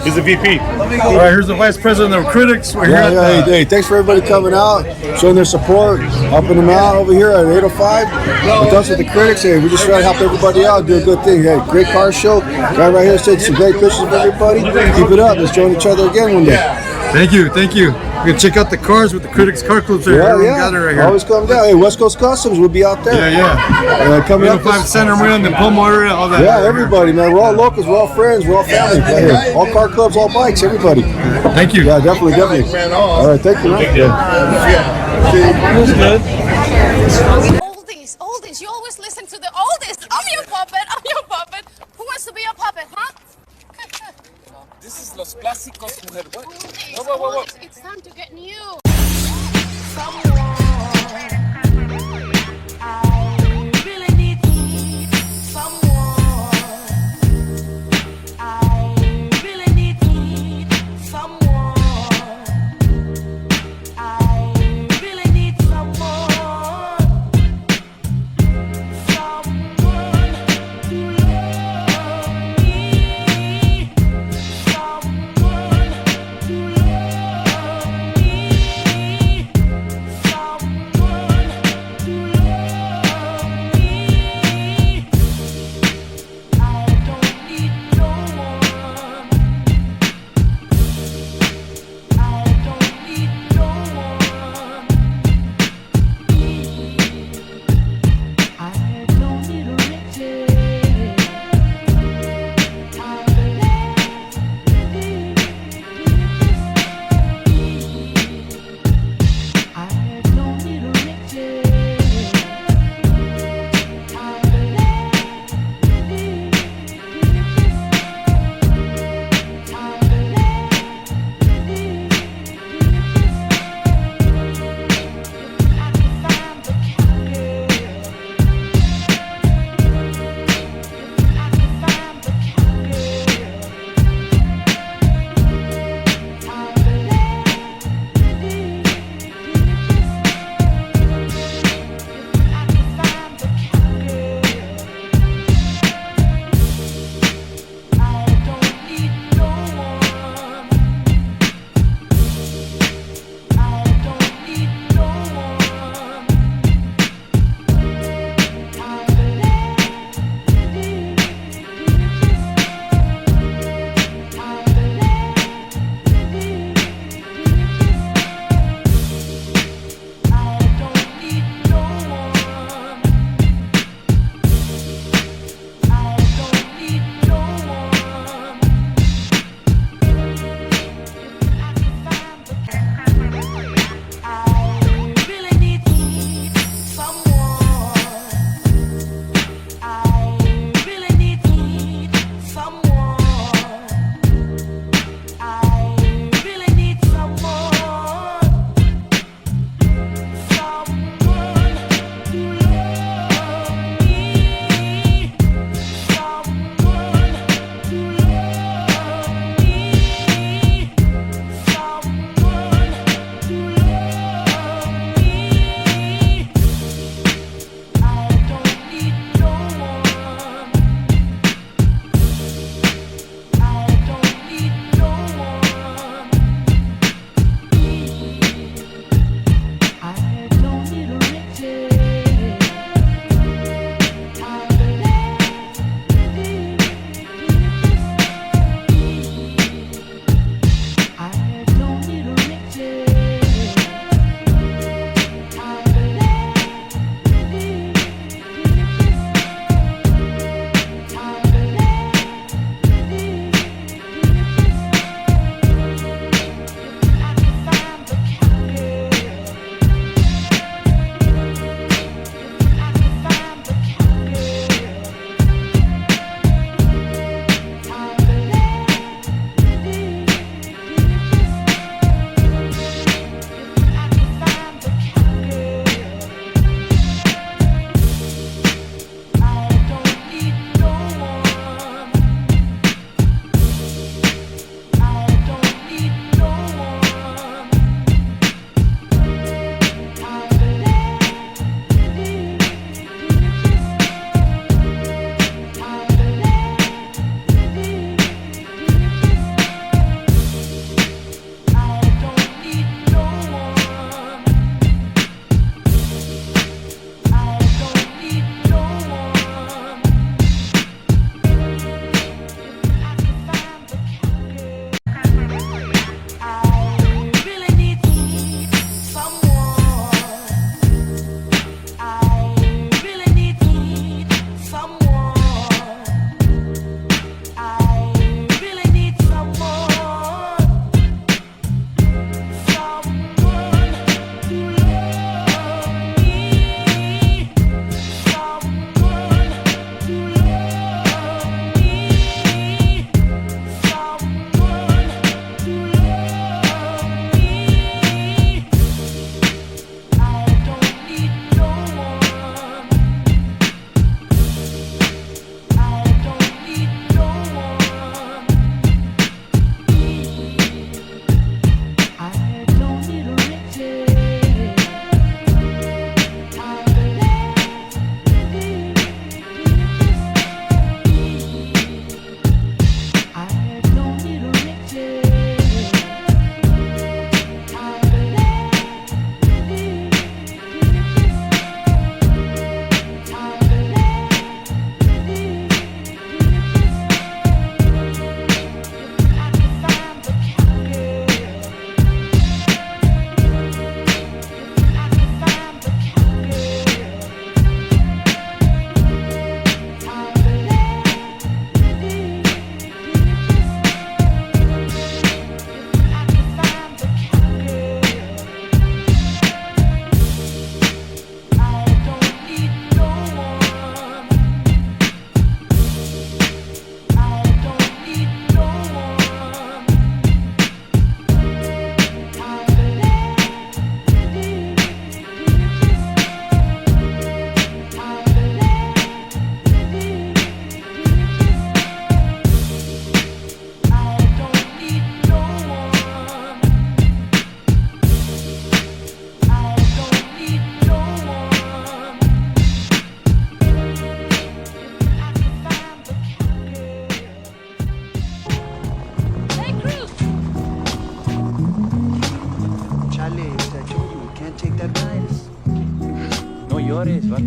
He's the VP. All right, here's the vice president of critics. We're here at the, Hey, thanks for everybody coming out, showing their support, helping them out over here at 805. With us with the critics, hey, we just try to help everybody out, do a good thing. Hey, great car show. Guy right here taking some great pictures of everybody. Keep it up. Let's join each other again one day. Thank you. We're gonna check out the cars with the critics car clubs. Gathered right here. Always come down. Hey, West Coast Customs, we'll be out there. Coming up. 5 Center Mill, the Pomo area, all that. Yeah, everybody, man. We're all locals, we're all friends, we're all family. Right here. All car clubs, all bikes, everybody. Thank you. Yeah, definitely. All right, thank you, man. That's good. Oldies. You always listen to the oldies. I'm your puppet. Who wants to be a puppet, huh? This is Los Clásicos, mujer. What? Oldies. It's time to get new.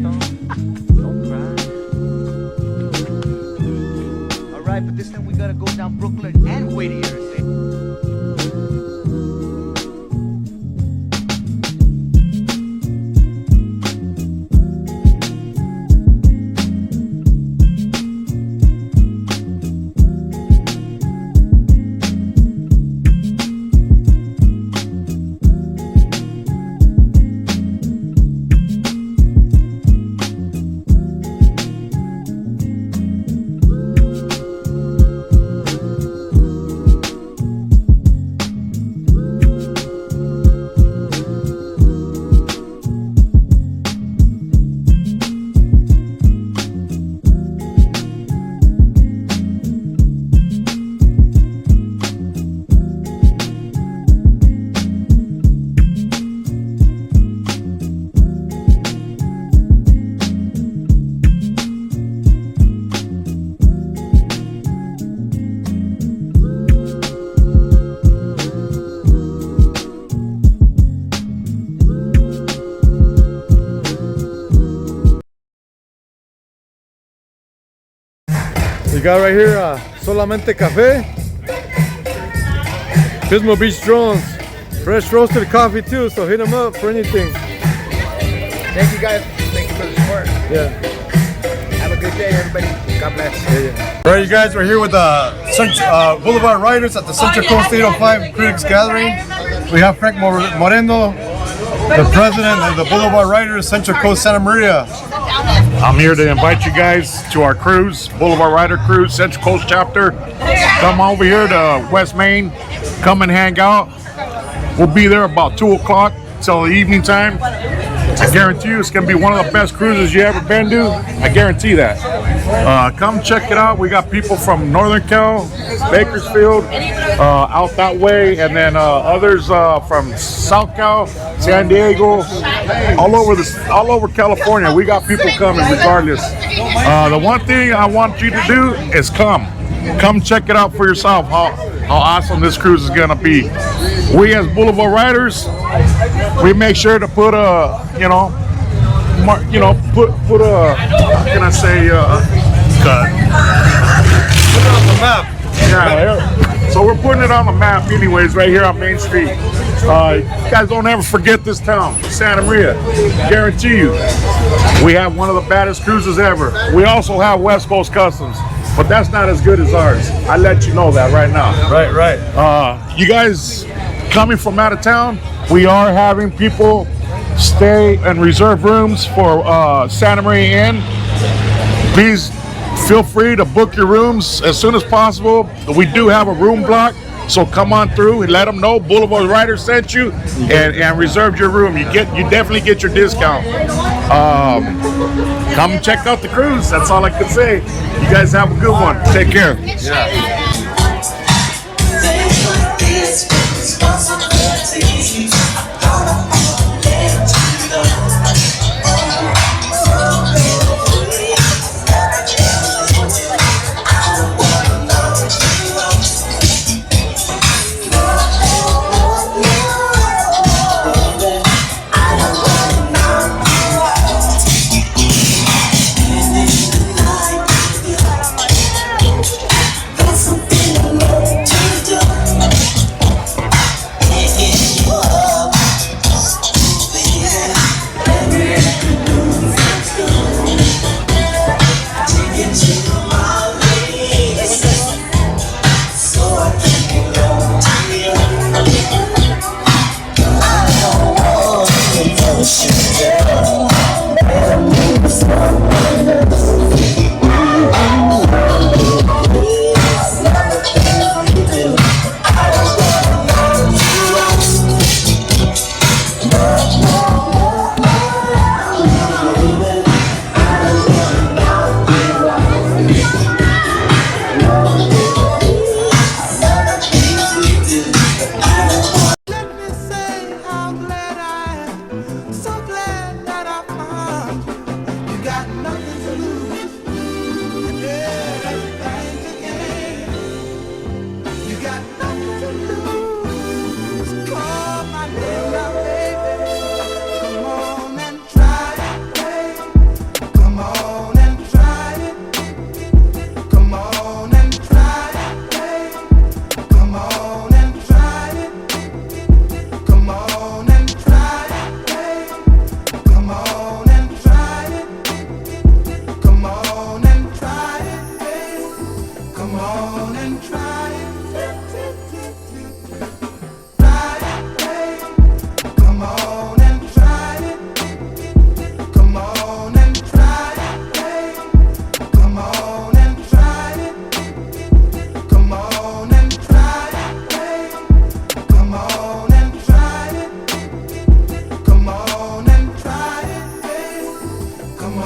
Don't cry. Alright, but this time we gotta go down Brooklyn and Whittier. We got right here Solamente Cafe, Pismo Beach Drones, fresh roasted coffee too, so hit them up for anything. Thank you guys. Thank you for the support. Yeah. Have a good day, everybody. God bless. All right, you guys, we're here with Boulevard Riders at the Central Coast 805 Critics Gathering. We have Frank Moreno, the president of the Boulevard Riders, Central Coast Santa Maria. I'm here to invite you guys to our cruise, Boulevard Rider Cruise, Central Coast Chapter. Come over here to West Main, come and hang out. We'll be there about 2 o'clock till the evening time. I guarantee you it's going to be one of the best cruises you ever been to. I guarantee that. Come check it out. We got people from Northern Cal, Bakersfield, out that way, and then others from South Cal, San Diego, all over California. We got people coming regardless. The one thing I want you to do is come check it out for yourself. How awesome this cruise is gonna be. We as Boulevard Riders, we make sure to put how can I say, cut. Put it on the map. Yeah, so we're putting it on the map anyways, right here on Main Street. You guys don't ever forget this town, Santa Maria. Guarantee you. We have one of the baddest cruises ever. We also have West Coast Customs, but that's not as good as ours. I let you know that right now. Right. You guys coming from out of town, we are having people stay and reserve rooms for Santa Maria Inn. Please feel free to book your rooms as soon as possible. We do have a room block, so come on through and let them know Boulevard Riders sent you and reserved your room. You definitely get your discount. Come check out the cruise. That's all I can say. You guys have a good one. Take care. Yeah. Something I love to do.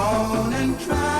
on and try.